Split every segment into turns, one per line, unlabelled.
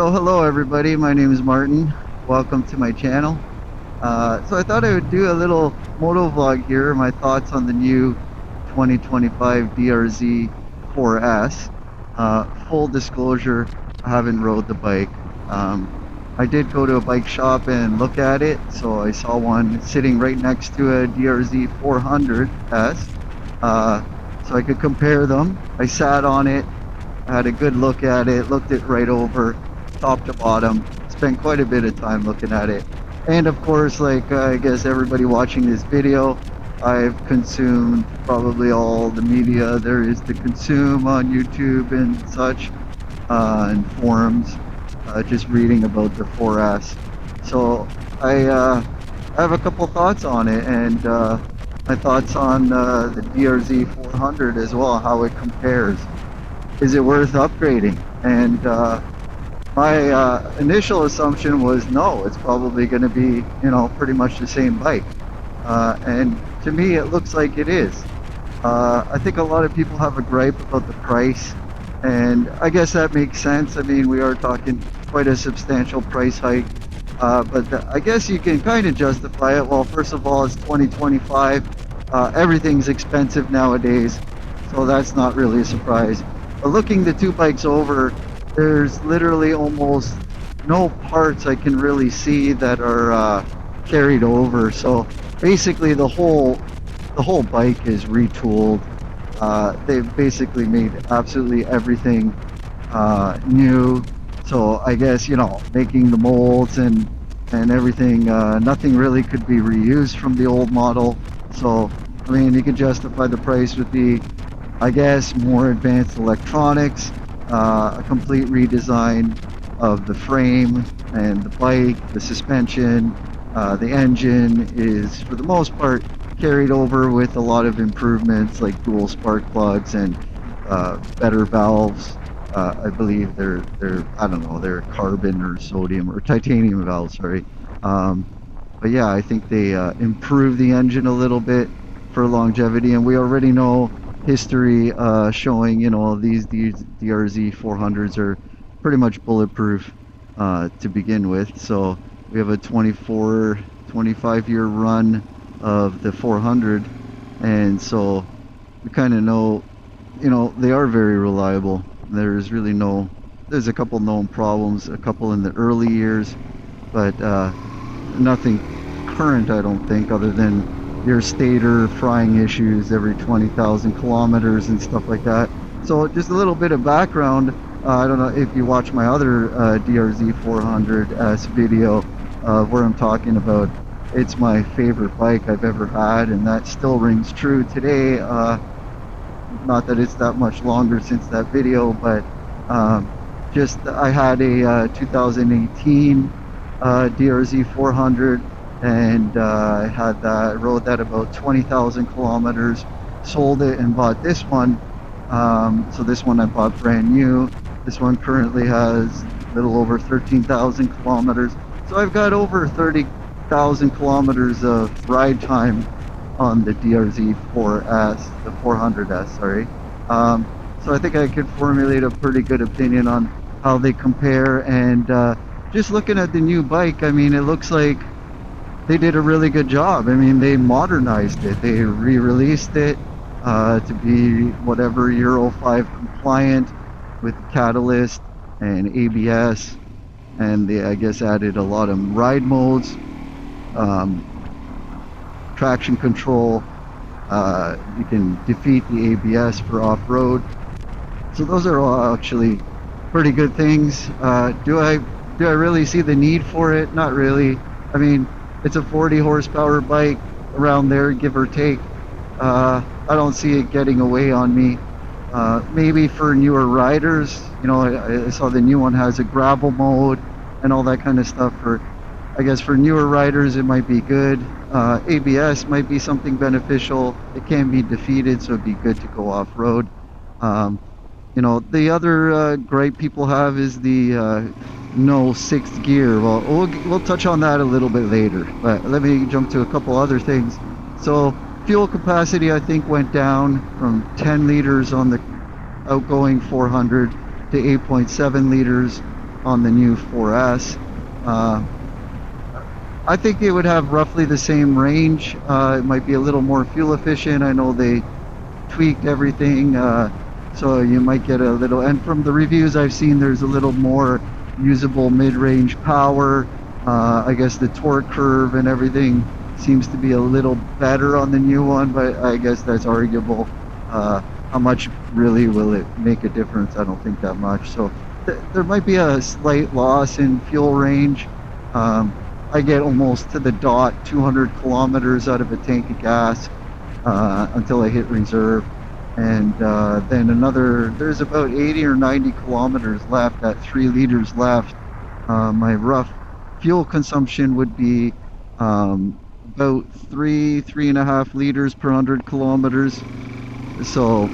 So hello everybody, my name is Martin. Welcome to my channel. So I thought I would do a little moto vlog here, my thoughts on the new 2025 DRZ4S. Full disclosure, I haven't rode the bike. I did go to a bike shop and look at it, so I saw one sitting right next to a DRZ400S, so I could compare them. I sat on it, I had a good look at it, looked it right over, top to bottom, spent quite a bit of time looking at it. And of course, like I guess everybody watching this video, I've consumed probably all the media there is to consume on YouTube and such, and forums, just reading about the 4S. So I have a couple thoughts on it, and my thoughts on the DRZ400 as well, how it compares. Is it worth upgrading? And my initial assumption was no, it's probably going to be, pretty much the same bike. And to me, it looks like it is. I think a lot of people have a gripe about the price, and I guess that makes sense. I mean, we are talking quite a substantial price hike, but I guess you can kind of justify it. Well, first of all, it's 2025. Everything's expensive nowadays, so that's not really a surprise. But looking the two bikes over, there's literally almost no parts I can really see that are carried over. So basically the whole bike is retooled. They've basically made absolutely everything new. So I guess, making the molds and everything, nothing really could be reused from the old model. So I mean, you could justify the price with the, I guess, more advanced electronics, a complete redesign of the frame and the bike, the suspension, the engine is for the most part carried over with a lot of improvements like dual spark plugs and better valves. I believe they're I don't know, they're carbon or sodium or titanium valves, sorry. But yeah, I think they improve the engine a little bit for longevity, and we already know history showing, these DRZ400s are pretty much bulletproof to begin with. So we have a 25 year run of the 400, and so we kind of know, they are very reliable. There's a couple known problems, a couple in the early years, but nothing current, I don't think, other than your stator frying issues every 20,000 kilometers and stuff like that. So just a little bit of background. I don't know if you watch my other DRZ400S video where I'm talking about it's my favorite bike I've ever had, and that still rings true today. Not that it's that much longer since that video, but just I had a 2018 DRZ400, and I rode that about 20,000 kilometers, sold it and bought this one. So this one I bought brand new. This one currently has a little over 13,000 kilometers. So I've got over 30,000 kilometers of ride time on the DRZ4S, the 400S, sorry. So I think I could formulate a pretty good opinion on how they compare, and just looking at the new bike, I mean, it looks like they did a really good job. I mean, they modernized it. They re-released it to be whatever Euro 5 compliant with catalyst and ABS, and they, I guess, added a lot of ride modes, traction control. You can defeat the ABS for off-road. So those are all actually pretty good things. Do I really see the need for it? Not really. I mean, it's a 40 horsepower bike, around there, give or take. I don't see it getting away on me. Maybe for newer riders, I saw the new one has a gravel mode and all that kind of stuff. I guess for newer riders it might be good. ABS might be something beneficial. It can be defeated, so it'd be good to go off-road. The other gripe people have is the no sixth gear. Well, we'll touch on that a little bit later, but let me jump to a couple other things. So fuel capacity, I think, went down from 10 liters on the outgoing 400 to 8.7 liters on the new 4S. I think it would have roughly the same range. It might be a little more fuel efficient. I know they tweaked everything, so you might get a little, and from the reviews I've seen, there's a little more usable mid-range power. I guess the torque curve and everything seems to be a little better on the new one, but I guess that's arguable. How much really will it make a difference? I don't think that much. So there might be a slight loss in fuel range. I get almost to the dot 200 kilometers out of a tank of gas until I hit reserve, and then there's about 80 or 90 kilometers left at 3 liters left. My rough fuel consumption would be about 3.5 liters per 100 kilometers. So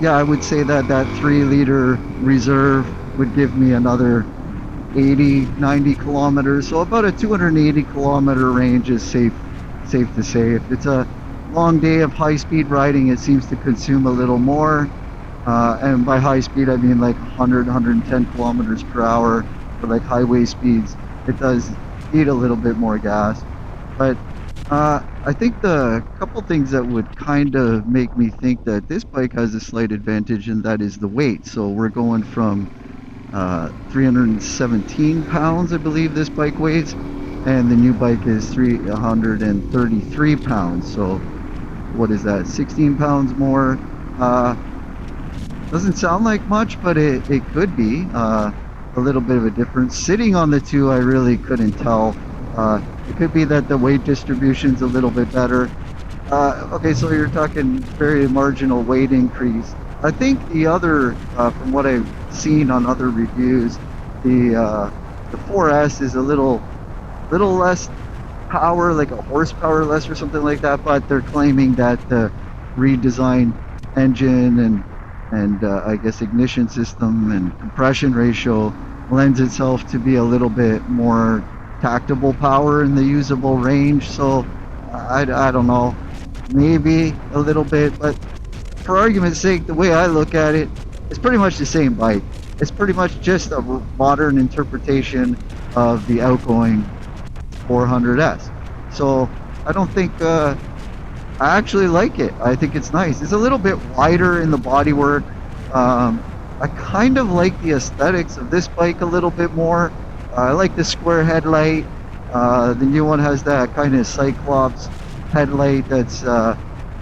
yeah, I would say that that 3 liter reserve would give me another 80-90 kilometers. So about a 280 kilometer range is safe to say. If it's a long day of high-speed riding, it seems to consume a little more, and by high speed I mean like 110 kilometers per hour for like highway speeds. It does eat a little bit more gas, but I think the couple things that would kind of make me think that this bike has a slight advantage, and that is the weight. So we're going from 317 pounds, I believe this bike weighs, and the new bike is 333 pounds. So what is that, 16 pounds more? Doesn't sound like much, but it could be a little bit of a difference. Sitting on the two, I really couldn't tell. It could be that the weight distribution's a little bit better. Okay, so you're talking very marginal weight increase. I think the other, from what I've seen on other reviews, the 4S is a little less power, like a horsepower less or something like that, but they're claiming that the redesigned engine and I guess ignition system and compression ratio lends itself to be a little bit more tactable power in the usable range. So I don't know, maybe a little bit, but for argument's sake, the way I look at it, it's pretty much the same bike. It's pretty much just a modern interpretation of the outgoing 400S. So I don't think, I actually like it. I think it's nice. It's a little bit wider in the bodywork. I kind of like the aesthetics of this bike a little bit more. I like the square headlight. The new one has that kind of Cyclops headlight that's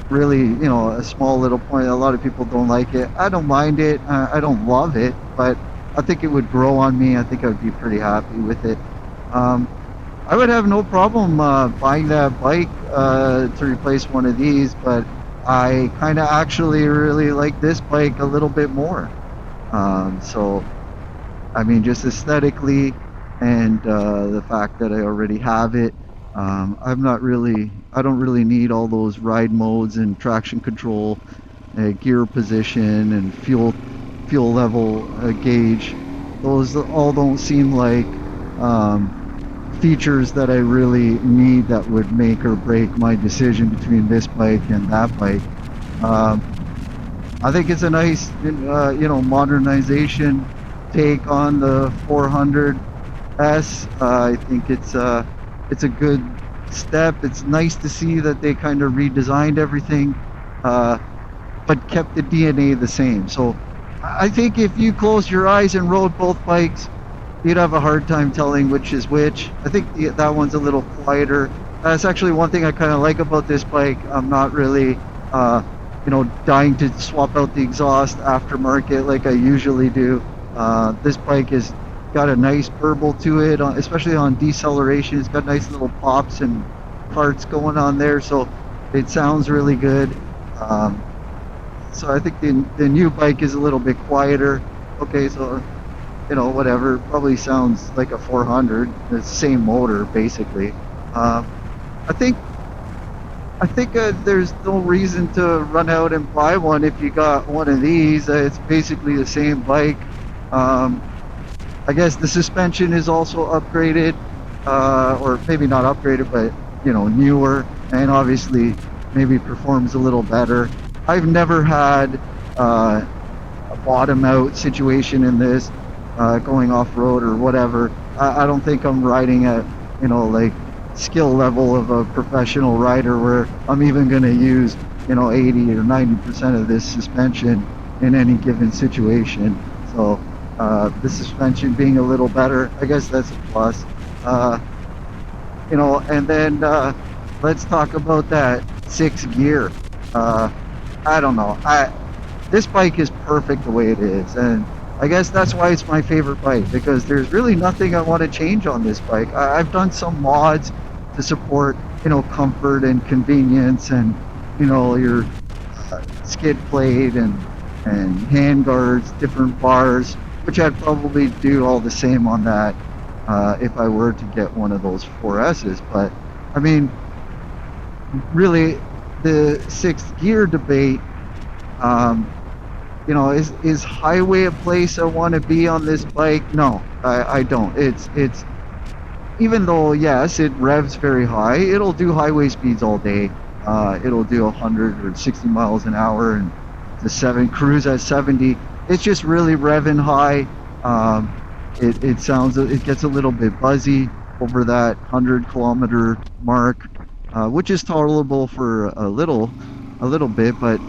really, you know, a small little point. A lot of people don't like it. I don't mind it. I don't love it, but I think it would grow on me. I think I would be pretty happy with it. I would have no problem buying that bike to replace one of these, but I kind of actually really like this bike a little bit more. So, I mean, just aesthetically and the fact that I already have it, I don't really need all those ride modes and traction control, gear position and fuel level gauge. Those all don't seem like features that I really need that would make or break my decision between this bike and that bike. I think it's a nice, you know, modernization take on the 400S. I think it's a good step. It's nice to see that they kind of redesigned everything, but kept the DNA the same. So I think if you close your eyes and rode both bikes, you'd have a hard time telling which is which. I think that one's a little quieter. That's actually one thing I kind of like about this bike. I'm not really, you know, dying to swap out the exhaust aftermarket like I usually do. This bike has got a nice burble to it, especially on deceleration. It's got nice little pops and parts going on there, so it sounds really good. So I think the new bike is a little bit quieter. Okay, so, you know, whatever, probably sounds like a 400. It's the same motor basically. I think there's no reason to run out and buy one if you got one of these. It's basically the same bike. I guess the suspension is also upgraded, or maybe not upgraded, but, you know, newer, and obviously maybe performs a little better. I've never had a bottom out situation in this. going off-road or whatever. I don't think I'm riding at, you know, like skill level of a professional rider where I'm even going to use, you know, 80 or 90% of this suspension in any given situation. So the suspension being a little better, I guess that's a plus. You know, and then let's talk about that 6th gear. I don't know. This bike is perfect the way it is, and I guess that's why it's my favorite bike, because there's really nothing I want to change on this bike. I've done some mods to support, you know, comfort and convenience, and you know, your skid plate and hand guards, different bars, which I'd probably do all the same on that if I were to get one of those 4Ss. But I mean, really, the 6th gear debate, um, you know, is highway a place I want to be on this bike? No, I don't. It's even though yes, it revs very high, it'll do highway speeds all day. It'll do 100 or 60 miles an hour and the cruise at 70. It's just really revving high. It gets a little bit buzzy over that 100-kilometer mark, which is tolerable for a little bit, but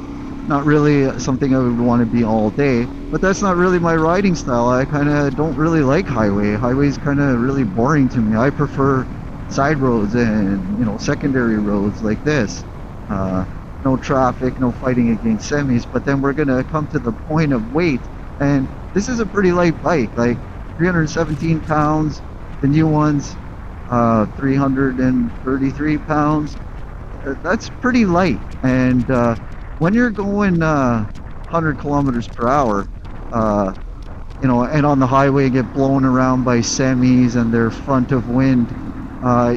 not really something I would want to be all day. But that's not really my riding style. I kind of don't really like highway. Highway's kind of really boring to me. I prefer side roads and, you know, secondary roads like this. No traffic, no fighting against semis. But then we're gonna come to the point of weight, and this is a pretty light bike, like 317 pounds. The new one's 333 pounds. That's pretty light, and when you're going 100 kilometers per hour, you know, and on the highway get blown around by semis and their front of wind,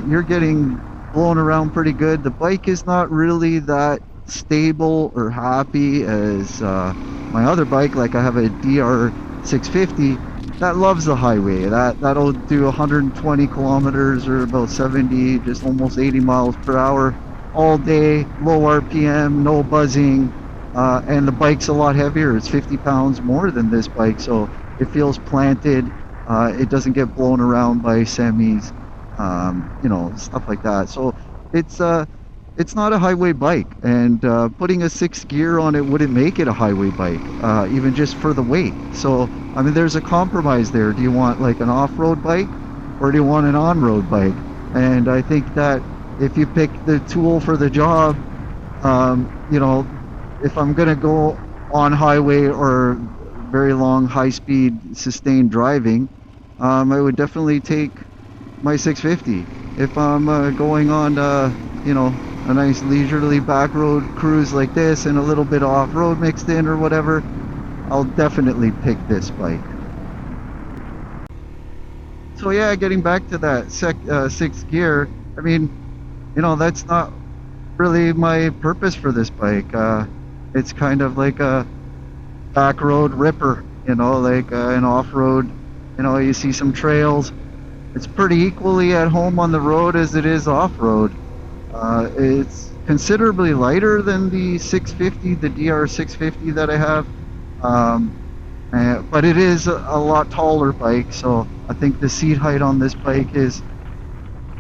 you're getting blown around pretty good. The bike is not really that stable or happy as my other bike. Like I have a DR-Z4S that loves the highway. That'll do 120 kilometers or about 70, just almost 80 miles per hour all day, low RPM, no buzzing, and the bike's a lot heavier. It's 50 pounds more than this bike, so it feels planted. It doesn't get blown around by semis, you know, stuff like that. So it's not a highway bike, and putting a 6th gear on it wouldn't make it a highway bike, even just for the weight. So I mean, there's a compromise there. Do you want like an off-road bike, or do you want an on-road bike? And I think that if you pick the tool for the job, you know, if I'm gonna go on highway or very long high-speed sustained driving, I would definitely take my 650. If I'm going on you know, a nice leisurely back road cruise like this and a little bit of off-road mixed in or whatever, I'll definitely pick this bike. So yeah, getting back to that 6th gear, I mean, you know, that's not really my purpose for this bike. It's kind of like a back road ripper, you know, like an off-road, you know, you see some trails. It's pretty equally at home on the road as it is off-road. It's considerably lighter than the 650, the DR-650 that I have. But it is a lot taller bike, so I think the seat height on this bike is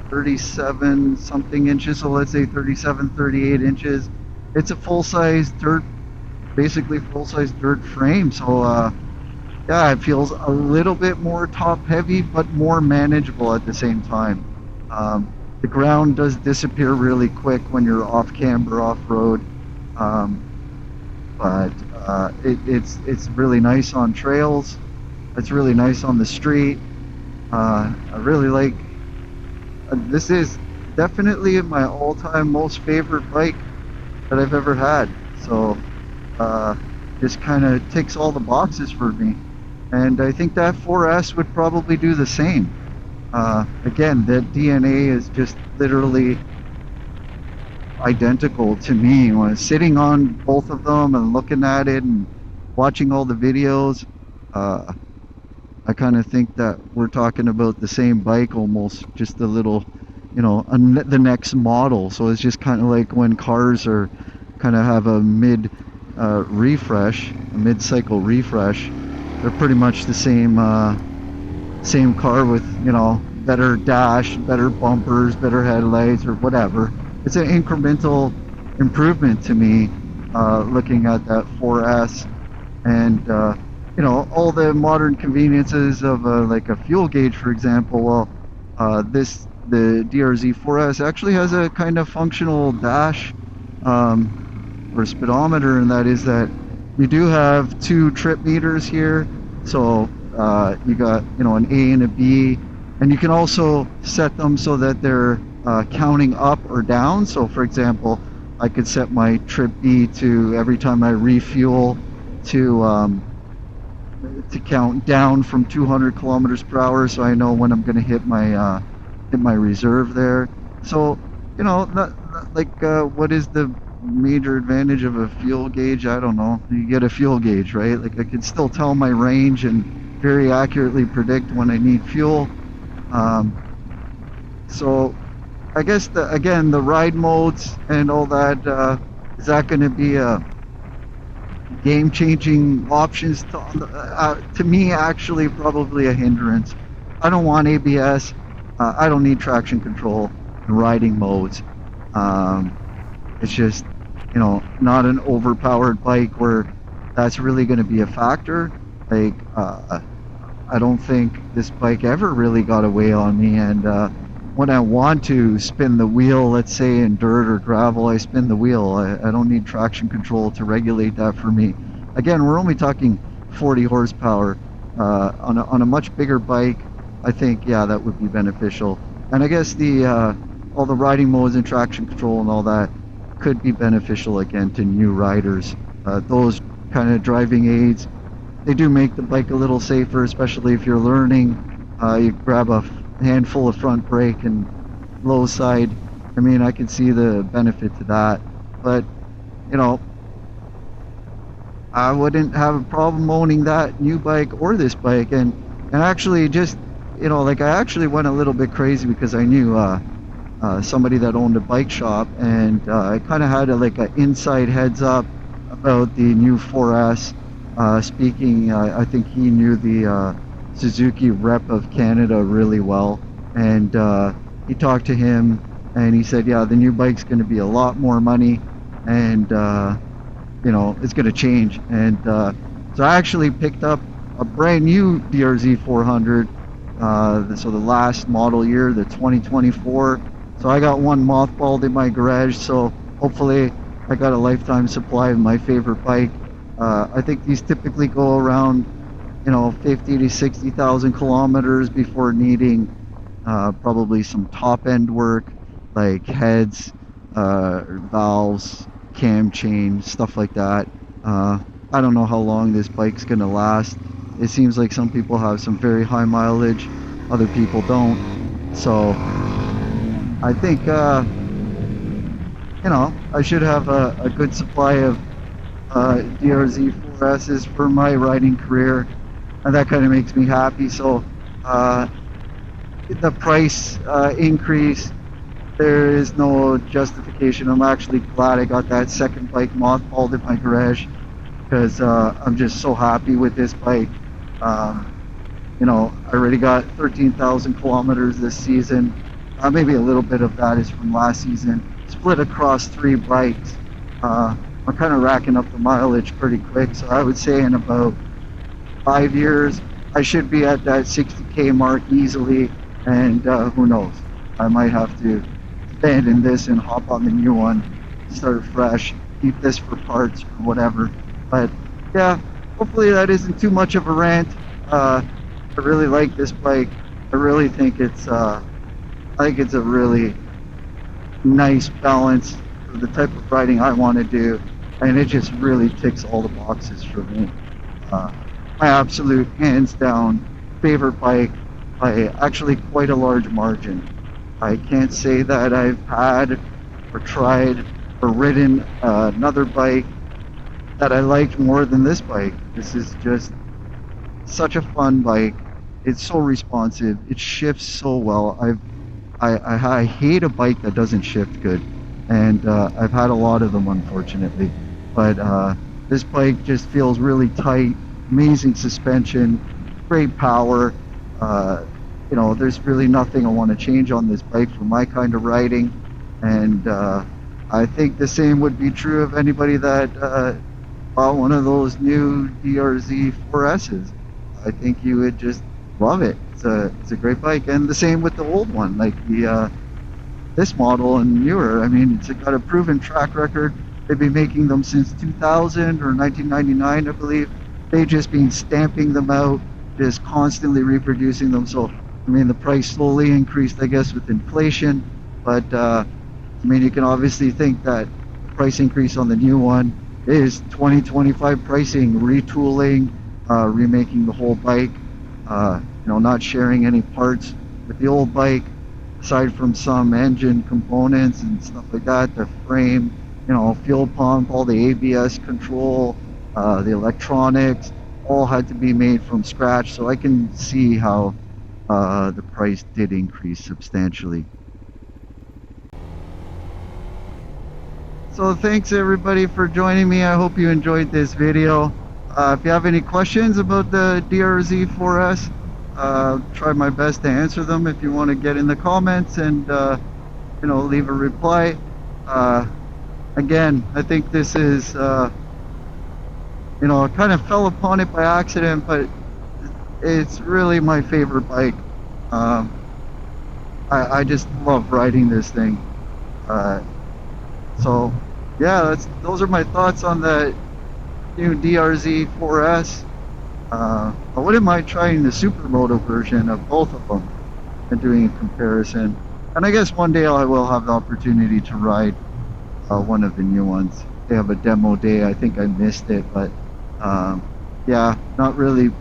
37 something inches, so let's say 37, 38 inches. It's a full-size dirt, basically full-size dirt frame, so yeah, it feels a little bit more top heavy but more manageable at the same time. The ground does disappear really quick when you're off camber, off-road, but it's really nice on trails. It's really nice on the street. I really like. This is definitely my all-time most favorite bike that I've ever had. So just kind of ticks all the boxes for me, and I think that 4S would probably do the same. Again, the DNA is just literally identical to me. When I was sitting on both of them and looking at it and watching all the videos, I kind of think that we're talking about the same bike almost, just a little, you know, the next model. So it's just kind of like when cars are kind of have a mid refresh, a mid-cycle refresh. they're pretty much the same car with, you know, better dash, better bumpers, better headlights, or whatever. It's an incremental improvement to me, looking at that 4S, and you know, all the modern conveniences of like a fuel gauge, for example. Well, the DRZ4S actually has a kind of functional dash, or speedometer, and that is that you do have two trip meters here. So you got, you know, an A and a B, and you can also set them so that they're counting up or down. So for example, I could set my trip B to every time I refuel to count down from 200 kilometers per hour, so I know when I'm going to hit my reserve there. So, you know, what is the major advantage of a fuel gauge? I don't know. You get a fuel gauge, right? Like, I can still tell my range and very accurately predict when I need fuel. So I guess again, the ride modes and all that, is that going to be a game-changing options? To me, actually, probably a hindrance. I don't want ABS. I don't need traction control and riding modes. It's just, you know, not an overpowered bike where that's really going to be a factor. Like, I don't think this bike ever really got away on me, and when I want to spin the wheel, let's say in dirt or gravel, I spin the wheel. I don't need traction control to regulate that for me. Again, we're only talking 40 horsepower. On a much bigger bike, I think, yeah, that would be beneficial. And I guess all the riding modes and traction control and all that could be beneficial again to new riders. Those kind of driving aids, they do make the bike a little safer, especially if you're learning. You grab a handful of front brake and low side. I mean, I can see the benefit to that, but you know, I wouldn't have a problem owning that new bike or this bike. And actually, just, you know, like, I actually went a little bit crazy because I knew somebody that owned a bike shop, and I kind of had like an inside heads up about the new 4S. Speaking, I think he knew the Suzuki rep of Canada really well, and he talked to him, and he said, yeah, the new bike's going to be a lot more money, and you know, it's going to change. And so I actually picked up a brand new DRZ400, so the last model year, the 2024. So I got one mothballed in my garage, so hopefully I got a lifetime supply of my favorite bike. I think these typically go around, you know, 50 to 60,000 kilometers before needing probably some top end work, like heads, valves, cam chain, stuff like that. I don't know how long this bike's gonna last. It seems like some people have some very high mileage, other people don't. So I think, you know, I should have a good supply of DRZ4Ss for my riding career, and that kind of makes me happy. So the price increase, there is no justification. I'm actually glad I got that second bike mothballed in my garage, because I'm just so happy with this bike. You know, I already got 13,000 kilometers this season. Maybe a little bit of that is from last season, split across 3 bikes. I'm kind of racking up the mileage pretty quick, so I would say in about 5 years I should be at that 60K mark easily, and who knows, I might have to abandon this and hop on the new one, start fresh, keep this for parts or whatever. But yeah, hopefully that isn't too much of a rant. I really like this bike. I really think it's a really nice balance for the type of riding I want to do, and it just really ticks all the boxes for me. My absolute hands down favorite bike by actually quite a large margin. I can't say that I've had or tried or ridden another bike that I liked more than this bike. This is just such a fun bike. It's so responsive. It shifts so well. I hate a bike that doesn't shift good, and I've had a lot of them, unfortunately. But this bike just feels really tight. amazing suspension, great power. You know, there's really nothing I want to change on this bike for my kind of riding. And I think the same would be true of anybody that bought one of those new DRZ4Ss. I think you would just love it. It's a great bike, and the same with the old one, like the this model and newer. I mean, it's got a proven track record. They've been making them since 2000 or 1999, I believe. They've just been stamping them out, just constantly reproducing them. So, I mean, the price slowly increased, I guess, with inflation. But, I mean, you can obviously think that the price increase on the new one is 2025 pricing, retooling, remaking the whole bike, you know, not sharing any parts with the old bike, aside from some engine components and stuff like that, the frame, you know, fuel pump, all the ABS control, the electronics, all had to be made from scratch. So I can see how the price did increase substantially. So thanks everybody for joining me. I hope you enjoyed this video. If you have any questions about the DRZ4S, try my best to answer them. If you want to get in the comments and you know, leave a reply. Again, I think this is you know, I kind of fell upon it by accident, but it's really my favorite bike. um, I just love riding this thing. So yeah, those are my thoughts on the new DRZ4S. I wouldn't mind trying the Supermoto version of both of them and doing a comparison. And I guess one day I will have the opportunity to ride one of the new ones. They have a demo day. I think I missed it, but yeah, not really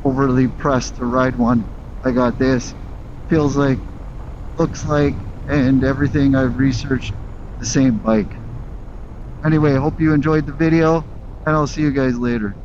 overly pressed to ride one. I got this. Feels like, looks like, and everything I've researched, the same bike. Anyway, I hope you enjoyed the video, and I'll see you guys later.